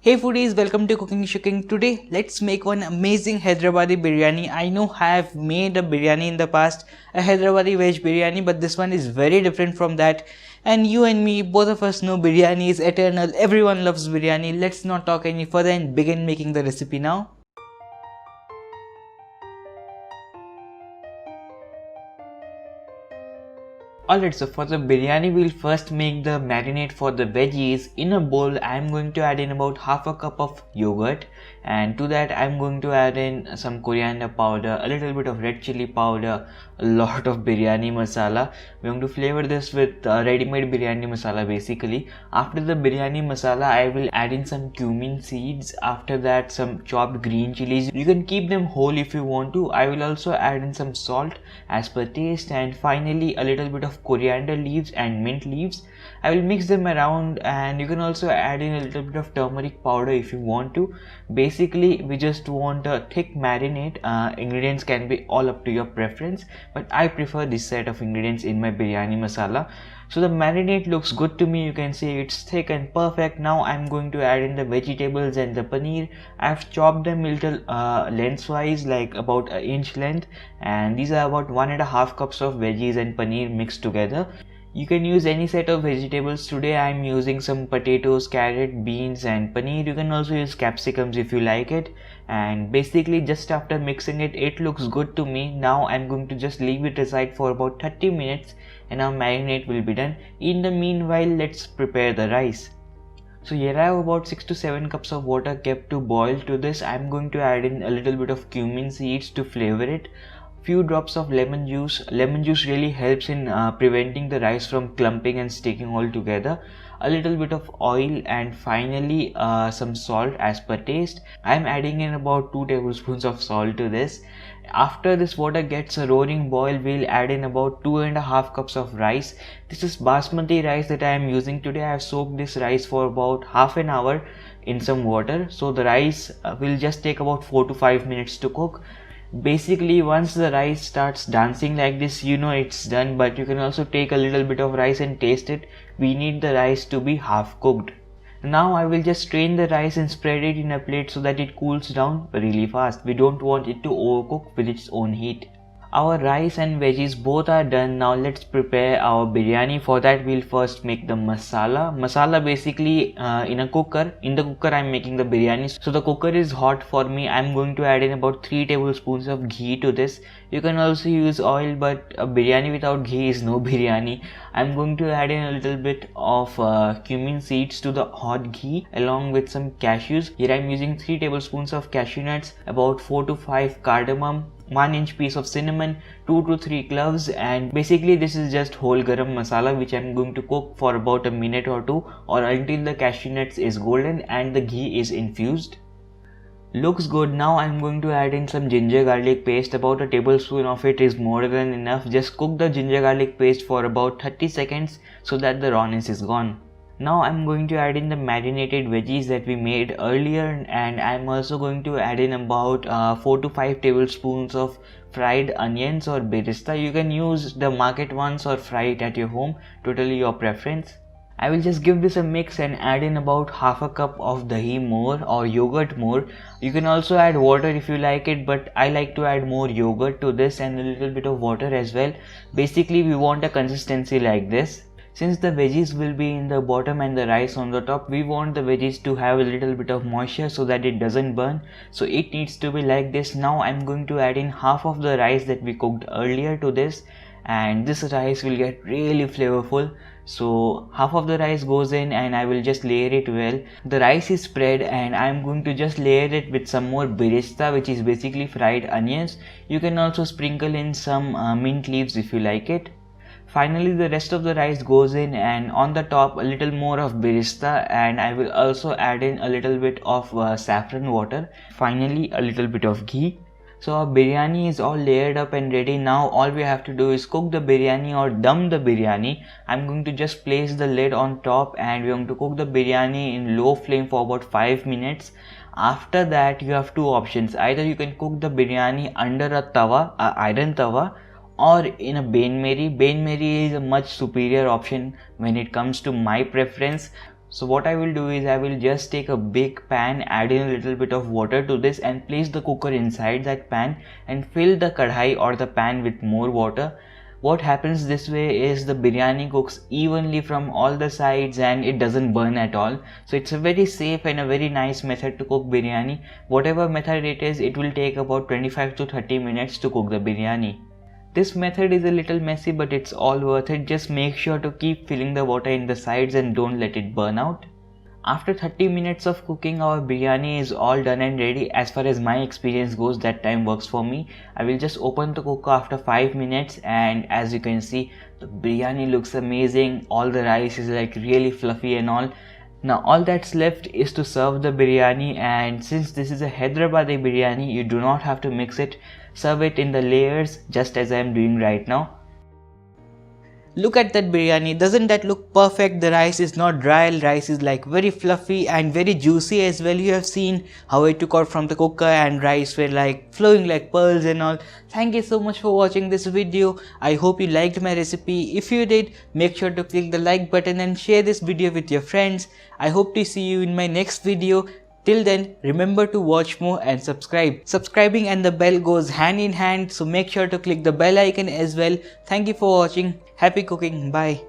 Hey foodies, welcome to Cooking Shooking. Today, let's make one amazing Hyderabadi biryani. I know I have made a biryani in the past, a Hyderabadi veg biryani, but this one is very different from that. And you and me, both of us know biryani is eternal. Everyone loves biryani. Let's not talk any further and begin making the recipe now. Alright, so for the biryani, we'll first make the marinade for the veggies. In a bowl, I'm going to add in about half a cup of yogurt, and to that I'm going to add in some coriander powder, a little bit of red chili powder, a lot of biryani masala. We're going to flavor this with ready-made biryani masala basically. After the biryani masala, I will add in some cumin seeds. After that, some chopped green chilies. You can keep them whole if you want to. I will also add in some salt as per taste, and finally a little bit of coriander leaves and mint leaves. I will mix them around, and you can also add in a little bit of turmeric powder if you want to. Basically, we just want a thick marinade. Ingredients can be all up to your preference, but I prefer this set of ingredients in my biryani masala. So the marinade looks good to me. You can see it's thick and perfect. Now I'm going to add in the vegetables and the paneer. I've chopped them little lengthwise, like about an inch length, and these are about 1.5 cups of veggies and paneer mixed together. You can use any set of vegetables. Today I'm using some potatoes, carrot, beans and paneer. You can also use capsicums if you like it. And basically just after mixing it, it looks good to me. Now I'm going to just leave it aside for about 30 minutes and our marinade will be done. In the meanwhile, let's prepare the rice. So here I have about 6 to 7 cups of water kept to boil. To this I'm going to add in a little bit of cumin seeds to flavor it. Few drops of lemon juice. Lemon juice really helps in preventing the rice from clumping and sticking all together. A little bit of oil, and finally some salt as per taste. I am adding in about 2 tablespoons of salt to this. After this water gets a roaring boil, we'll add in about 2.5 cups of rice. This is basmati rice that I am using today. I have soaked this rice for about half an hour in some water. So the rice will just take about 4 to 5 minutes to cook. Basically, once the rice starts dancing like this, you know it's done, but you can also take a little bit of rice and taste it. We need the rice to be half cooked. Now I will just strain the rice and spread it in a plate so that it cools down really fast. We don't want it to overcook with its own heat. Our rice and veggies both are done. Now let's prepare our biryani. For that, we'll first make the masala. Masala basically in a cooker. In the cooker I'm making the biryani. So the cooker is hot for me. I'm going to add in about 3 tablespoons of ghee to this. You can also use oil, but a biryani without ghee is no biryani. I'm going to add in a little bit of cumin seeds to the hot ghee along with some cashews. Here I'm using 3 tablespoons of cashew nuts, about 4 to 5 cardamom, 1-inch piece of cinnamon, 2 to 3 cloves, and basically this is just whole garam masala which I'm going to cook for about a minute or two, or until the cashew nuts is golden and the ghee is infused. Looks good. Now I'm going to add in some ginger garlic paste. About a tablespoon of it is more than enough. Just cook the ginger garlic paste for about 30 seconds so that the rawness is gone. Now I'm going to add in the marinated veggies that we made earlier, and I'm also going to add in about 4 to 5 tablespoons of fried onions or birista. You can use the market ones or fry it at your home, totally your preference. I will just give this a mix and add in about half a cup of dahi more or yogurt more. You can also add water if you like it, but I like to add more yogurt to this and a little bit of water as well. Basically we want a consistency like this. Since the veggies will be in the bottom and the rice on the top, we want the veggies to have a little bit of moisture so that it doesn't burn. So it needs to be like this. Now I'm going to add in half of the rice that we cooked earlier to this, and this rice will get really flavorful. So half of the rice goes in and I will just layer it well. The rice is spread and I'm going to just layer it with some more birista, which is basically fried onions. You can also sprinkle in some mint leaves if you like it. Finally, the rest of the rice goes in, and on the top a little more of birista, and I will also add in a little bit of saffron water. Finally, a little bit of ghee. So our biryani is all layered up and ready. Now all we have to do is cook the biryani or dum the biryani. I'm going to just place the lid on top and we're going to cook the biryani in low flame for about 5 minutes. After that, you have two options. Either you can cook the biryani under a tawa, a iron tawa, or in a bain meri. Bain meri is a much superior option when it comes to my preference. So what I will do is I will just take a big pan, add in a little bit of water to this and place the cooker inside that pan and fill the kadhai or the pan with more water. What happens this way is the biryani cooks evenly from all the sides and it doesn't burn at all. So it's a very safe and a very nice method to cook biryani. Whatever method it is, it will take about 25 to 30 minutes to cook the biryani. This method is a little messy, but it's all worth it. Just make sure to keep filling the water in the sides and don't let it burn out. After 30 minutes of cooking, our biryani is all done and ready. As far as my experience goes, that time works for me. I will just open the cooker after 5 minutes, and as you can see, the biryani looks amazing. All the rice is like really fluffy and all. Now all that's left is to serve the biryani, and since this is a Hyderabadi biryani, you do not have to mix it. Serve it in the layers just as I am doing right now. Look at that biryani, doesn't that look perfect? The rice is not dry, rice is like very fluffy and very juicy as well. You have seen how I took out from the cooker and rice were like flowing like pearls and all. Thank you so much for watching this video. I hope you liked my recipe. If you did, make sure to click the like button and share this video with your friends. I hope to see you in my next video. Till then, remember to watch more and subscribe. Subscribing and the bell goes hand in hand, so make sure to click the bell icon as well. Thank you for watching. Happy cooking. Bye.